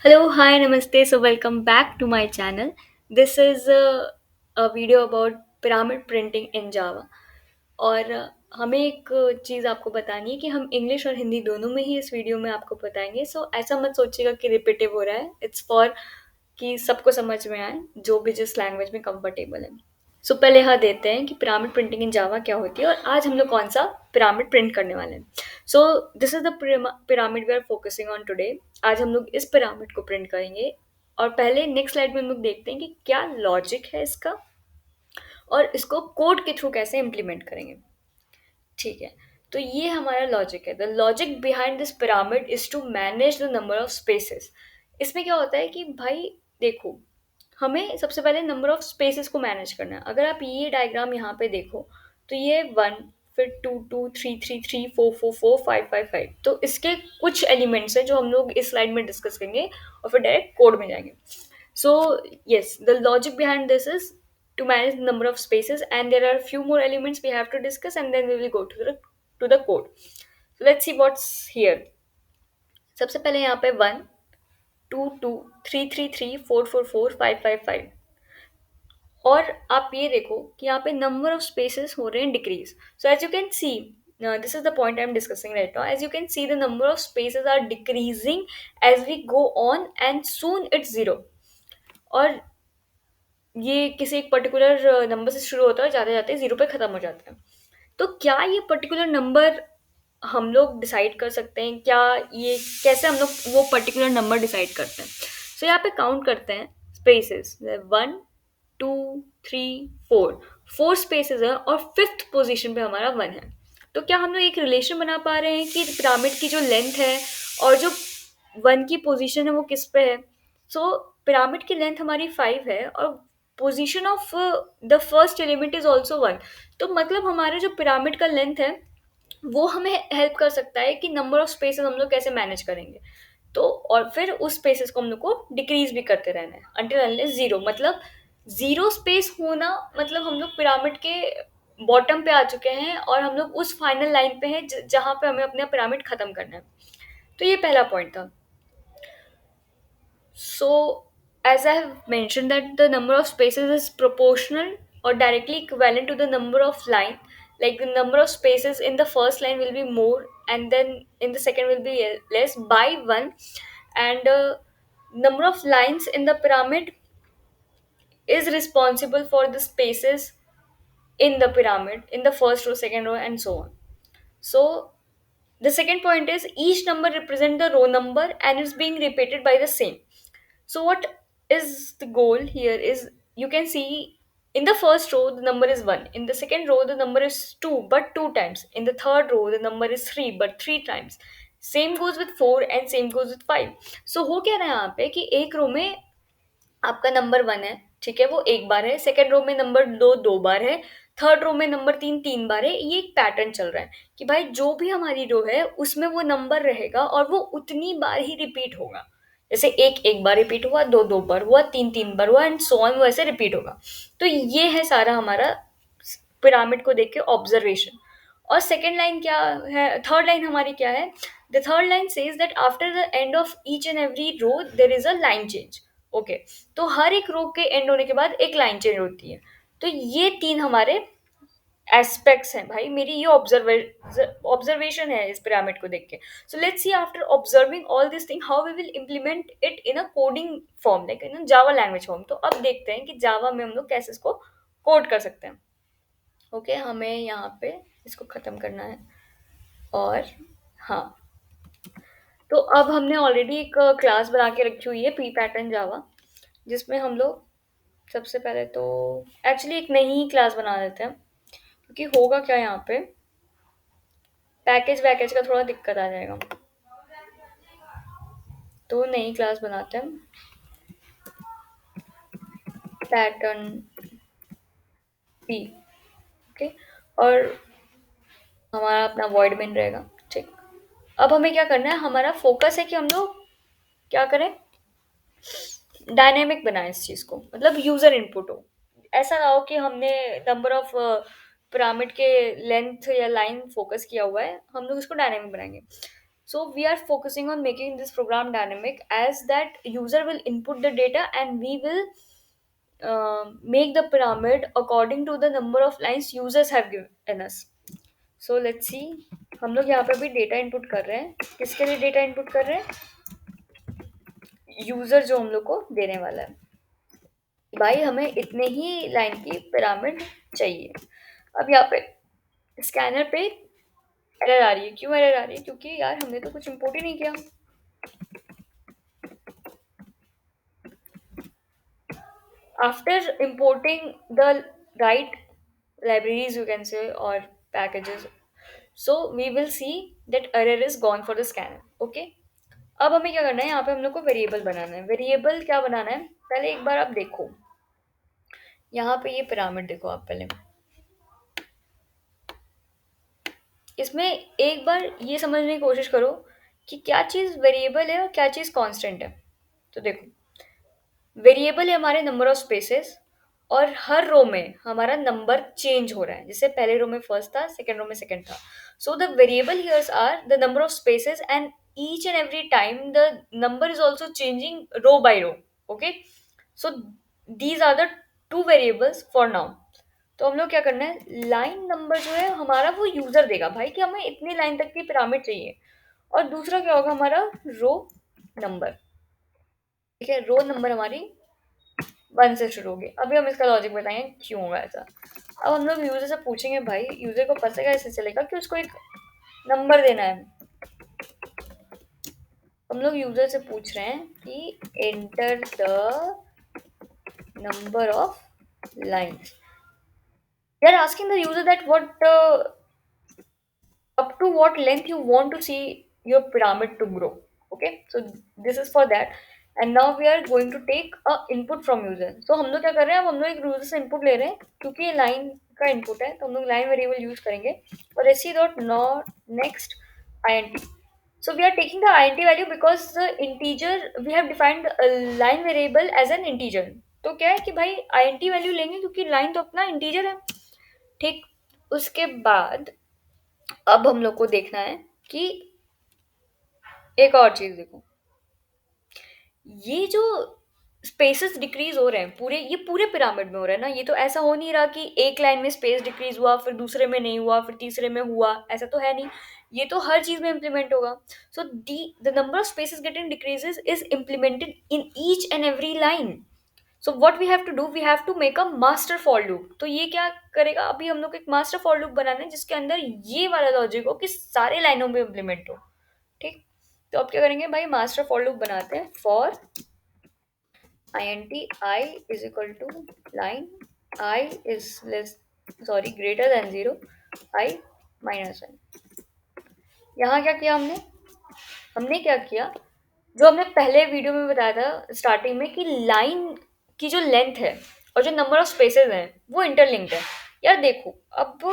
Hello, hi, namaste. So, welcome back to my channel. This is a video about pyramid printing in Java. और हमें एक चीज़ आपको बतानी है कि हम इंग्लिश और हिंदी दोनों में ही इस वीडियो में आपको बताएंगे. सो ऐसा मत सोचिएगा कि रिपीटिव हो रहा है. इट्स फॉर कि सबको समझ में आए जो भी जिस लैंग्वेज में कंफर्टेबल है. सो पहले यहाँ देते हैं कि पिरामिड प्रिंटिंग इन जावा क्या होती है और आज हम लोग कौन सा पिरामिड प्रिंट करने वाले हैं. So this is the pyramid we are focusing on today. आज हम लोग इस पिरामिड को प्रिंट करेंगे और पहले नेक्स्ट स्लाइड में हम लोग देखते हैं कि क्या लॉजिक है इसका और इसको कोड के थ्रू कैसे इम्प्लीमेंट करेंगे. ठीक है. तो ये हमारा लॉजिक है. The logic behind this pyramid is to manage the number of spaces. इसमें क्या होता है कि भाई देखो, हमें सबसे पहले नंबर ऑफ स्पेसेस को मैनेज करना है. अगर आप ये डायग्राम यहाँ पे देखो तो ये 1, फिर 2, 2, 3, 3, 3, 4, 4, 4, 5, 5, 5. तो इसके कुछ एलिमेंट्स हैं जो हम लोग इस स्लाइड में डिस्कस करेंगे और फिर डायरेक्ट कोड में जाएंगे. So yes, the logic behind this is to manage the number of spaces, and there are a few more elements we have to discuss, and then we will go to the code. So let's see what's here. सबसे पहले यहाँ पे 1, 2, 2, 3, 3, 3, 4, 4, 4, 5, 5, 5. और आप ये देखो कि यहाँ पे नंबर ऑफ स्पेसेस हो रहे हैं decrease. So as you can see, this is the point I'm discussing right now. As you can see, the number of spaces are decreasing as we go on, and soon it's zero. और ये किसी एक particular number से शुरू होता है और जाते-जाते 0 पे ख़त्म हो जाता है. तो क्या ये पर्टिकुलर नंबर हम लोग डिसाइड कर सकते हैं? क्या ये कैसे हम लोग वो पर्टिकुलर नंबर डिसाइड करते हैं? सो यहाँ पे काउंट करते हैं स्पेसेस. 1, 2, 3, 4. 4 स्पेसेस हैं और 5th पोज़ीशन पे हमारा 1 है. तो क्या हम लोग एक रिलेशन बना पा रहे हैं कि पिरामिड की जो लेंथ है और जो 1 की पोज़ीशन है वो किस पे है? सो पिरामिड की लेंथ हमारी 5 है और position of the first element is also 1. तो मतलब हमारा जो पिरामिड का लेंथ है वो हमें हेल्प कर सकता है कि नंबर ऑफ स्पेसेस हम लोग कैसे मैनेज करेंगे. तो और फिर उस स्पेसेस को हम लोग को डिक्रीज भी करते रहना है अंटिल अनलेस 0. मतलब 0 स्पेस होना मतलब हम लोग पिरामिड के बॉटम पे आ चुके हैं और हम लोग उस फाइनल लाइन पे हैं जहाँ पे हमें अपना पिरामिड खत्म करना है. तो ये पहला पॉइंट था. So, as I have mentioned that the number of spaces is proportional or directly equivalent to the number of line. Like the number of spaces in the first line will be more, and then in the second will be less by one, and number of lines in the pyramid is responsible for the spaces in the pyramid in the first row, second row, and so on. So the second point is each number represent the row number and is being repeated by the same. So what is the goal here is you can see in the first row the number is 1, in the second row the number is 2 but 2 times, in the third row the number is 3 but 3 times, same goes with 4 and same goes with 5. So हो क्या रहा है यहाँ पे कि एक रो में आपका नंबर 1 है, ठीक है, वो एक बार है. सेकंड रो में नंबर 2 2 बार है. थर्ड रो में नंबर 3 3 बार है. ये एक पैटर्न चल रहा है कि भाई जो भी हमारी रो है उसमें वो नंबर रहेगा और वो उतनी बार ही रिपीट होगा. जैसे एक एक बार रिपीट हुआ, दो दो बार हुआ, तीन तीन बार हुआ, एंड सो ऑन, वैसे रिपीट होगा. तो ये है सारा हमारा पिरामिड को देख के ऑब्जर्वेशन. और सेकेंड लाइन क्या है, थर्ड लाइन हमारी क्या है? The third line says that after the end of each and every row there is a line change. Okay, तो हर एक रो के एंड होने के बाद एक लाइन चेंज होती है. तो ये तीन हमारे एस्पेक्ट्स हैं भाई. मेरी ये ऑब्जर्वेशन है इस पिरामिड को देख के. So let's see after observing all this thing how we will implement it in a coding form, like in Java language form. तो अब देखते हैं कि जावा में हम लोग कैसे इसको कोड कर सकते हैं. ओके, हमें यहाँ पे इसको ख़त्म करना है. और हाँ, तो अब हमने ऑलरेडी एक क्लास बना के रखी हुई है पी पैटर्न जावा, जिसमें हम लोग सबसे पहले तो एक्चुअली एक नई क्लास बना देते हैं, क्योंकि होगा क्या यहाँ पे पैकेज वैकेज का थोड़ा दिक्कत आ जाएगा. तो नई क्लास बनाते हैं पैटर्न पी. ओके, और हमारा अपना वॉइड मेन रहेगा. ठीक, अब हमें क्या करना है, हमारा फोकस है कि हम लोग क्या करें, डायनेमिक बनाए इस चीज़ को. मतलब यूज़र इनपुट हो. ऐसा ना हो कि हमने नंबर ऑफ पिरामिड के लेंथ या लाइन फोकस किया हुआ है, हम लोग इसको डायनेमिक बनाएंगे. So we are focusing on making this program dynamic as that user will input the data and we will make the pyramid according to the number of lines users have given us. So let's see. हम लोग यहाँ पे भी data input कर रहे हैं. किसके लिए डेटा इनपुट कर रहे हैं? यूजर जो हम लोग को देने वाला है. भाई हमें इतने ही लाइन की पिरामिड चाहिए. अब यहाँ पे स्कैनर पे एरर आ रही है. क्यों एरर आ रही है? क्योंकि यार हमने तो कुछ इंपोर्ट ही नहीं किया. After importing the right libraries, you can say, or packages, so we will see that error is gone for the scanner. Okay. अब हमें क्या करना है? यहाँ पे हम लोग को वेरिएबल बनाना है. वेरिएबल क्या बनाना है? पहले एक बार आप देखो. यहाँ पे ये पिरामिड देखो आप पहले. इसमें एक बार ये समझने की कोशिश करो कि क्या चीज़ वेरिएबल है और क्या चीज़ कांस्टेंट है. तो देखो, वेरिएबल है हमारे नंबर ऑफ स्पेसेस और हर रो में हमारा नंबर चेंज हो रहा है. जैसे पहले रो में फर्स्ट था, सेकंड रो में सेकंड था. So the variable here's are the number of spaces and each and every time the number is also changing row by row. Okay. So these are the two variables for now. तो हम लोग क्या करना है? Line number जो है हमारा वो यूजर देगा भाई कि हमें इतनी लाइन तक की पिरामिड चाहिए. और दूसरा क्या होगा? हमारा रो नंबर. ठीक है. रो नंबर हमारी 1 से शुरू होगी. अभी हम इसका लॉजिक बताएंगे क्यों होगा ऐसा. अब हम लोग यूजर से पूछेंगे. भाई यूजर को पता कैसे चलेगा कि उसको एक नंबर देना है? हम लोग यूजर से पूछ रहे हैं कि enter the number of lines. We are asking the user that what up to what length you want to see your pyramid to grow. Okay, so this is for that. And now we are going to take a input from user. So हम लोग क्या कर रहे हैं? अब हम लोग एक यूजर से इनपुट ले रहे हैं क्योंकि ये लाइन का इनपुट है तो हम लोग लाइन वेरिएबल यूज करेंगे. और ऐसी dot not next int. So we are taking the int value because the integer we have defined a line variable as an integer. तो क्या है कि भाई int वैल्यू लेंगे क्योंकि लाइन तो अपना इंटीजर है. ठीक. उसके बाद अब हम लोग को देखना है कि एक और चीज देखो. ये जो स्पेसेस डिक्रीज हो रहे हैं पूरे, ये पूरे पिरामिड में हो रहा है ना. ये तो ऐसा हो नहीं रहा कि एक लाइन में स्पेस डिक्रीज हुआ फिर दूसरे में नहीं हुआ फिर तीसरे में हुआ. ऐसा तो है नहीं. ये तो हर चीज में इम्प्लीमेंट होगा. So the number of spaces getting decreases is implemented in each and every line. So what we have to do? We have to make a master for loop. तो ये क्या करेगा? अभी हम लोग एक मास्टर फॉर लूप बनाना है जिसके अंदर ये वाला लॉजिक हो कि सारे लाइनों में इम्प्लीमेंट हो. ठीक. तो अब क्या करेंगे भाई? मास्टर फॉर लूप बनाते हैं. For int I is equal to line I is greater than 0, I minus 1. यहाँ क्या किया हमने? हमने क्या किया जो हमने पहले वीडियो में बताया था स्टार्टिंग में कि लाइन की जो लेंथ है और जो नंबर ऑफ स्पेसेस हैं वो इंटरलिंक्ड है. यार देखो, अब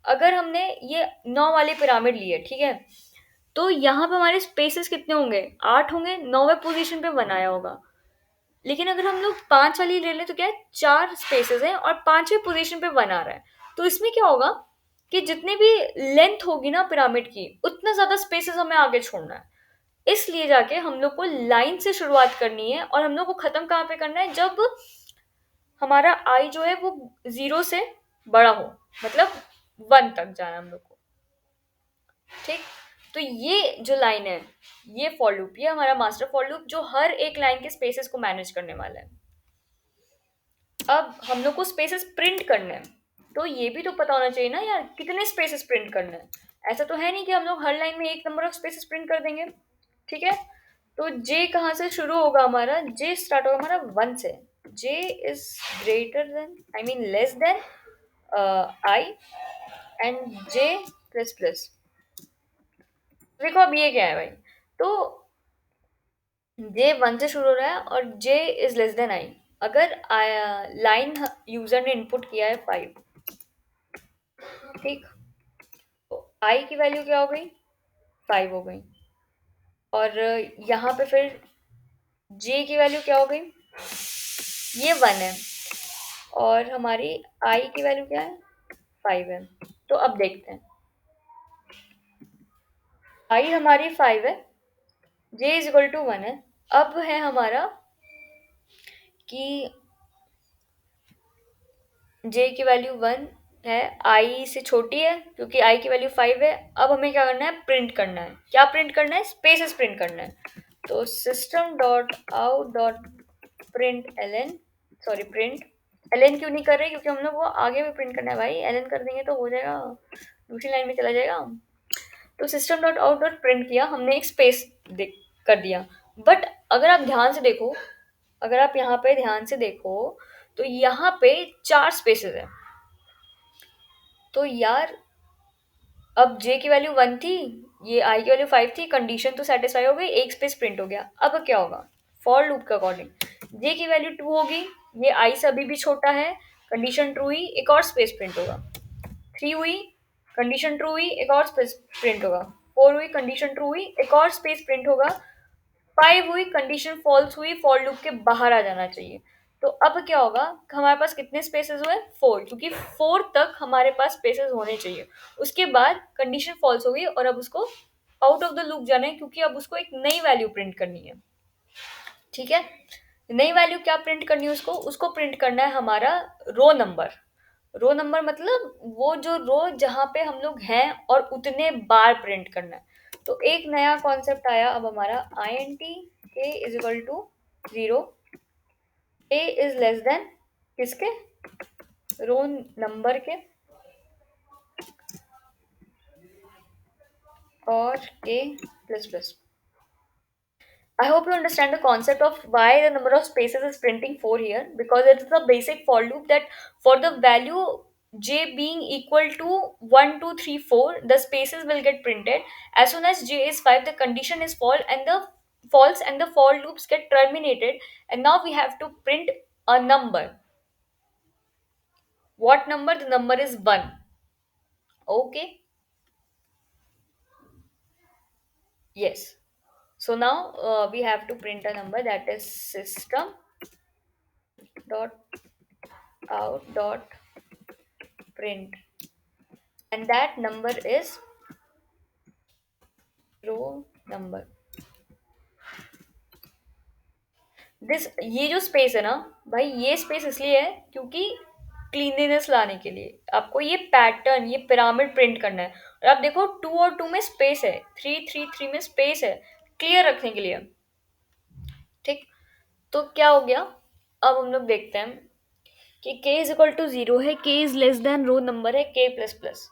अगर हमने ये 9 वाली पिरामिड ली है, ठीक है, तो यहाँ पे हमारे स्पेसेस कितने होंगे? 8 होंगे. 9वें पोजीशन पे 1 आया होगा. लेकिन अगर हम लोग 5 वाली ले लें तो क्या है? 4 स्पेसेस हैं और 5वें पोजीशन पे 1 आ रहा है. तो इसमें क्या होगा कि जितनी भी लेंथ होगी ना पिरामिड की उतना ज्यादा स्पेसेस हमें आगे छोड़ना है. इसलिए जाके हम लोग को लाइन से शुरुआत करनी है और हम लोग को खत्म कहाँ पे करना है? जब हमारा आई जो है वो 0 से बड़ा हो, मतलब 1 तक जाना है हम लोग को. ठीक. तो ये जो लाइन है ये फॉर लूप, ये हमारा मास्टर फॉर लूप जो हर एक लाइन के स्पेसेस को मैनेज करने वाला है. अब हम लोग को स्पेसेस प्रिंट करना है तो ये भी तो पता होना चाहिए ना यार कितने स्पेसेस प्रिंट करना है. ऐसा तो है नहीं कि हम लोग हर लाइन में एक नंबर ऑफ स्पेसेस प्रिंट कर देंगे. ठीक है. तो जे कहाँ से शुरू होगा? हमारा जे स्टार्ट होगा हमारा 1 से. J is greater than, I mean less than I and J plus plus. देखो अब ये क्या है भाई? तो जे 1 से शुरू हो रहा है और जे इज लेस देन आई. अगर लाइन यूजर ने इनपुट किया है 5. ठीक. तो आई की वैल्यू क्या हो गई? 5 हो गई. और यहाँ पे फिर जे की वैल्यू क्या हो गई? ये 1 है और हमारी आई की वैल्यू क्या है? 5 है. तो अब देखते हैं. आई हमारी 5 है, जे इज इक्वल टू 1 है। अब है हमारा कि जे की वैल्यू 1 है, आई से छोटी है क्योंकि आई की वैल्यू 5 है। अब हमें क्या करना है, प्रिंट करना है। क्या प्रिंट करना है, स्पेसेस प्रिंट करना है। तो system dot out dot println, sorry println क्यों नहीं कर रहे, क्योंकि हम लोग वो आगे भी प्रिंट करना है भाई, एलन कर देंगे तो हो जाएगा, दूसरी लाइन में चला जाएगा। तो system dot out dot print किया हमने, एक स्पेस कर दिया। बट अगर आप ध्यान से देखो, अगर आप यहाँ पे ध्यान से देखो, तो यहाँ पे 4 स्पेसेस है। तो यार अब जे की वैल्यू 1 थी, ये आई की वैल्यू 5 थी, कंडीशन तो सेटिस्फाई हो गई, एक स्पेस प्रिंट हो गया। अब क्या होगा, फॉर लूप के अकॉर्डिंग जे की वैल्यू 2 होगी, ये आई से अभी भी छोटा है, कंडीशन ट्रू हुई, एक और स्पेस प्रिंट होगा। 3 हुई, कंडीशन ट्रू हुई, एक और स्पेस प्रिंट होगा। 4 हुई, कंडीशन ट्रू हुई, एक और स्पेस प्रिंट होगा। 5 हुई, कंडीशन फॉल्स हुई, फॉर लूप के बाहर आ जाना चाहिए। तो अब क्या होगा, हमारे पास कितने स्पेसेस हुए, 4, क्योंकि 4 तक हमारे पास स्पेसेस होने चाहिए। उसके बाद कंडीशन फॉल्स हो गई और अब उसको आउट ऑफ द लूप जाना है, क्योंकि अब उसको एक नई वैल्यू प्रिंट करनी है। ठीक है, नई वैल्यू क्या प्रिंट करनी है, उसको उसको प्रिंट करना है हमारा रो नंबर। रो नंबर मतलब वो जो रो जहाँ पे हम लोग हैं और उतने बार प्रिंट करना है। तो एक नया कॉन्सेप्ट आया अब हमारा, I N T K is equal to 0, A is less than किसके, रो नंबर के, और A plus plus. I hope you understand the concept of why the number of spaces is printing 4 here, because it is the basic for loop that for the value j being equal to 1, 2, 3, 4, the spaces will get printed. As soon as j is 5, the condition is false and the for loops get terminated, and now we have to print a number. What number? The number is 1. Okay? Yes. So now we have to print a number, that is system dot out dot print, and that number is row number. This ये जो space है ना भाई, ये space इसलिए है क्योंकि cleanliness लाने के लिए आपको ये पैटर्न, ये पिरामिड प्रिंट करना है। और आप देखो 2 और 2 में स्पेस है, 3 3 3 में स्पेस है, क्लियर रखने के लिए। ठीक, तो क्या हो गया, अब हम लोग देखते हैं कि k इज इक्वल टू 0 है, k is less than row number है k प्लस प्लस।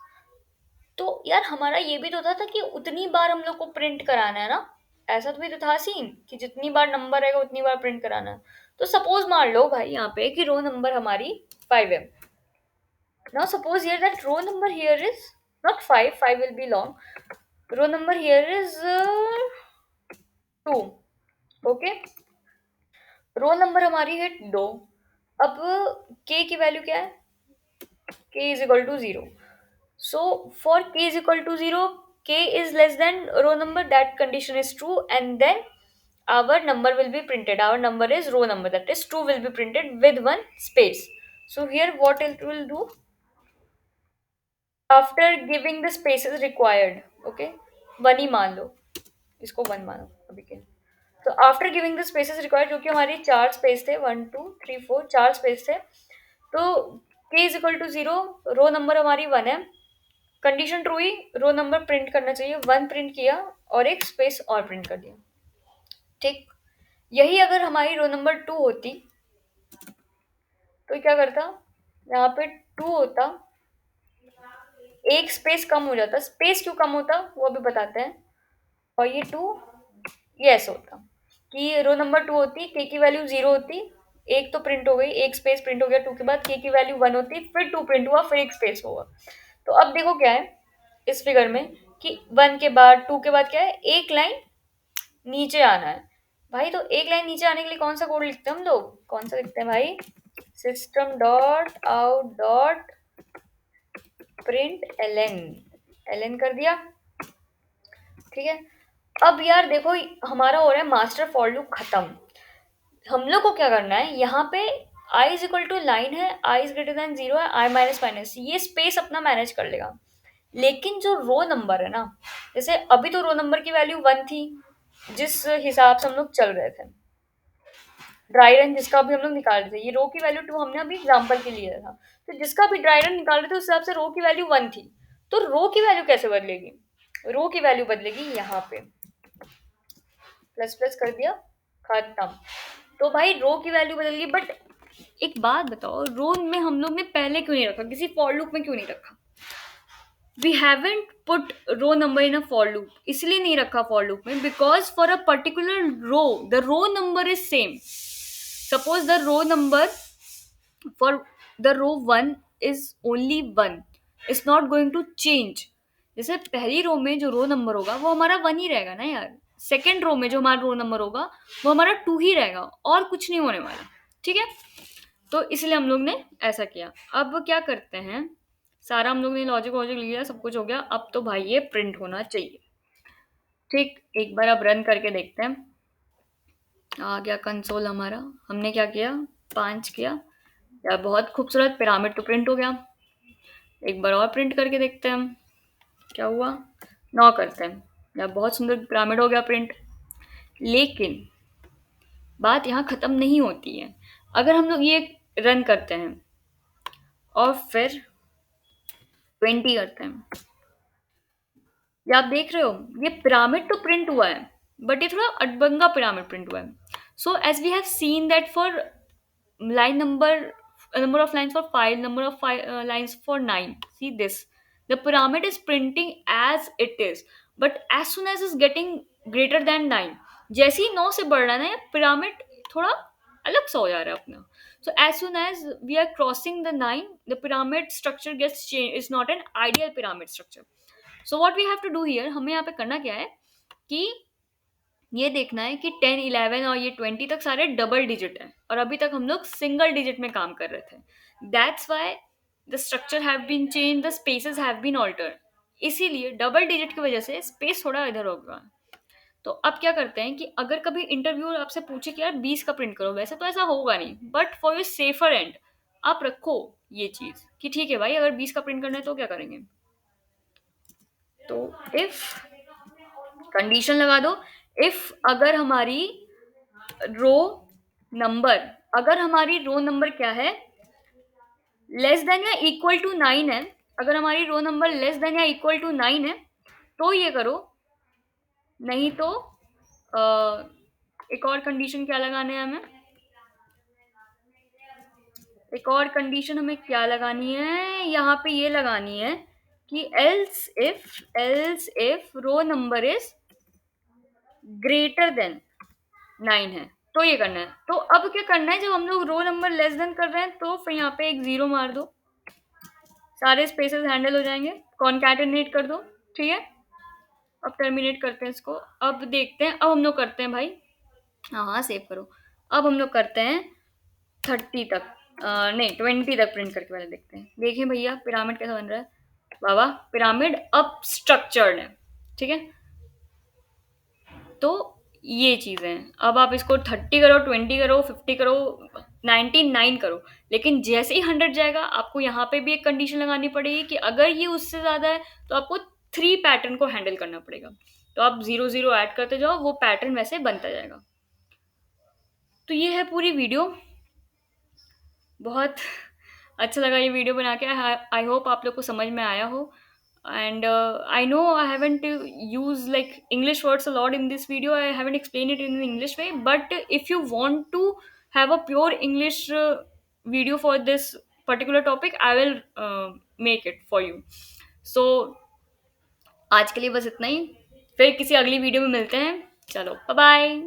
तो यार हमारा ये भी तो था कि उतनी बार हम लोग को प्रिंट कराना है ना, ऐसा तो भी तो था सीन कि जितनी बार नंबर रहेगा उतनी बार प्रिंट कराना है। तो सपोज मान लो भाई यहाँ पे कि रो नंबर हमारी 5 है। Now suppose here that row number here is not 5, 5 will be long, row number here is 2। Okay, row number हमारी है 2। अब k की वैल्यू क्या है, k is equal to 0. So for k is equal to 0, k is less than row number, that condition is true, and then our number will be printed. Our number is row number, that is 2 will be printed with one space. So here what it will do, after giving the spaces required, okay, 1 ही मान लो, इसको 1 मानो अभी के लिए। तो after giving the spaces required, जो कि हमारी 4 स्पेस थे, 1 2 3 4, 4 स्पेस थे। तो k is equal to 0, row number हमारी 1 है, कंडीशन ट्रू हुई, रो नंबर प्रिंट करना चाहिए, 1 प्रिंट किया और एक स्पेस और प्रिंट कर दिया। ठीक, यही अगर हमारी रो नंबर 2 होती तो क्या करता, यहाँ पे 2 होता, एक स्पेस कम हो जाता। स्पेस क्यों कम होता वो अभी बताते हैं। और ये 2 यस होता कि रो नंबर 2 होती, k की वैल्यू 0 होती, एक तो प्रिंट हो गई, एक स्पेस प्रिंट हो गया 2 के बाद, k की वैल्यू 1 होती, फिर 2 प्रिंट हुआ, फिर एक स्पेस हुआ। तो अब देखो क्या है इस फिगर में कि 1 के बाद 2 के बाद क्या है, एक लाइन नीचे आना है। भाई तो एक लाइन नीचे आने के लिए कौन सा कोड लिखते हैं हम लोग, कौन सा लिखते हैं भाई, system dot out dot println, ln कर दिया। ठीक है, अब यार देखो हमारा हो रहा है मास्टर फॉर लूप खत्म। हम लोग को क्या करना है, यहाँ पे i is equal to line है, i इज ग्रेटर देन 0 है, i माइनस माइनस, ये स्पेस अपना मैनेज कर लेगा। लेकिन जो रो नंबर है ना, जैसे अभी तो रो नंबर की वैल्यू 1 थी, जिस हिसाब से हम लोग चल रहे थे, ड्राई रन जिसका भी हम लोग निकाल रहे थे, ये रो की वैल्यू 2 हमने अभी एग्जांपल के लिए था, तो जिसका भी ड्राई रन निकाल रहे थे उस हिसाब से रो की वैल्यू 1 थी। तो रो की वैल्यू कैसे बदलेगी? रो की वैल्यू बदलेगी यहाँ पे, प्लस प्लस कर दिया, खत्म। तो भाई रो की वैल्यू बदल गई, बट एक बात बताओ, रो में हम लोग ने पहले क्यों नहीं रखा, किसी फॉर लूप में क्यों नहीं रखा? We haven't put row number in a for loop, इसलिए नहीं रखा फॉर लूप में, because for a particular row the row number is same. Suppose the row number for the row 1 is only 1, it's not going to change। जैसे पहली रो में जो रो number होगा वो हमारा 1 ही रहेगा ना यार, सेकेंड रो में जो हमारा रो नंबर होगा वो हमारा 2 ही रहेगा, और कुछ नहीं होने वाला। ठीक है, तो इसलिए हम लोग ने ऐसा किया। अब क्या करते हैं, सारा हम लोग ने लॉजिक वॉजिक लिया, सब कुछ हो गया, अब तो भाई ये प्रिंट होना चाहिए। ठीक, एक बार अब रन करके देखते हैं। आ गया कंसोल हमारा, हमने क्या किया, 5 किया यार, बहुत खूबसूरत पिरामिड तो प्रिंट हो गया। एक बार और प्रिंट करके देखते हैं हम क्या हुआ, 9 करते हैं यार, बहुत सुंदर पिरामिड हो गया प्रिंट। लेकिन बात यहाँ ख़त्म नहीं होती है, अगर हम लोग ये रन करते हैं और फिर 20 करते हैं, ये आप देख रहे हो, ये पिरामिड तो प्रिंट हुआ है, बट ये थोड़ा अड़बंगा पिरामिड प्रिंट हुआ है। So as we have seen that for line number of lines for 5, number of lines for 9, see this, the pyramid is printing as it is, but as soon as it's getting greater than 9, जैसे ही 9 से बढ़ रहा है ना, pyramid थोड़ा अलग सा हो जा रहा है अपना। so as soon as we are crossing the 9, the pyramid structure gets changed, is not an ideal pyramid structure। so what we have to do here, हमें यहाँ पे करना क्या है कि ये देखना है कि 10, 11 और ये 20 तक सारे डबल डिजिट हैं, और अभी तक हम लोग सिंगल डिजिट में काम कर रहे थे। That's why the structure have been change, the spaces have been altered, इसीलिए डबल डिजिट की वजह से स्पेस थोड़ा इधर होगा। तो अब क्या करते हैं कि अगर कभी इंटरव्यूअर आपसे पूछे कि यार 20 का प्रिंट करो, वैसे तो ऐसा होगा नहीं, but for your safer and आप रखो ये चीज कि ठीक है भाई, अगर 20 का प्रिंट करना है तो क्या करेंगे, तो इफ कंडीशन लगा दो, इफ अगर हमारी रो नंबर, अगर हमारी रो नंबर क्या है, लेस देन या इक्वल टू 9 है, अगर हमारी रो नंबर लेस देन या इक्वल टू 9 है तो ये करो, नहीं तो एक और कंडीशन क्या लगाने है हमें, एक और कंडीशन हमें क्या लगानी है, यहाँ पे ये लगानी है कि else if row number is greater than 9 है, तो ये करना है। तो अब क्या करना है, जब हम लोग रो नंबर लेस देन कर रहे हैं तो फिर यहाँ पे एक 0 मार दो, सारे स्पेसेस हैंडल हो जाएंगे, कॉन्कैटिनेट कर दो। ठीक है, अब टर्मिनेट करते हैं इसको, अब देखते हैं, अब हम लोग करते हैं भाई, हाँ हाँ सेव करो, अब हम लोग करते हैं 30 तक, नहीं 20 तक प्रिंट करके पहले देखते हैं। देखिए भैया पिरामिड कैसा बन रहा है, बाबा पिरामिड अब स्ट्रक्चर्ड है। ठीक है, तो ये चीज़ें हैं, अब आप इसको 30 करो, 20 करो, 50 करो, 99 करो, लेकिन जैसे ही 100 जाएगा आपको यहाँ पे भी एक कंडीशन लगानी पड़ेगी कि अगर ये उससे ज़्यादा है तो आपको 3 पैटर्न को हैंडल करना पड़ेगा। तो आप 0 0 ऐड करते जाओ, वो पैटर्न वैसे बनता जाएगा। तो ये है पूरी वीडियो, बहुत अच्छा लगा ये वीडियो बना के, आई होप आप लोग को समझ में आया हो। And I know I haven't used like English words a lot in this video, I haven't explained it in an English way, but if you want to have a pure English video for this particular topic, I will make it for you। So आज के लिए बस इतना ही, फिर किसी अगली video में मिलते हैं, चलो बाय बाय।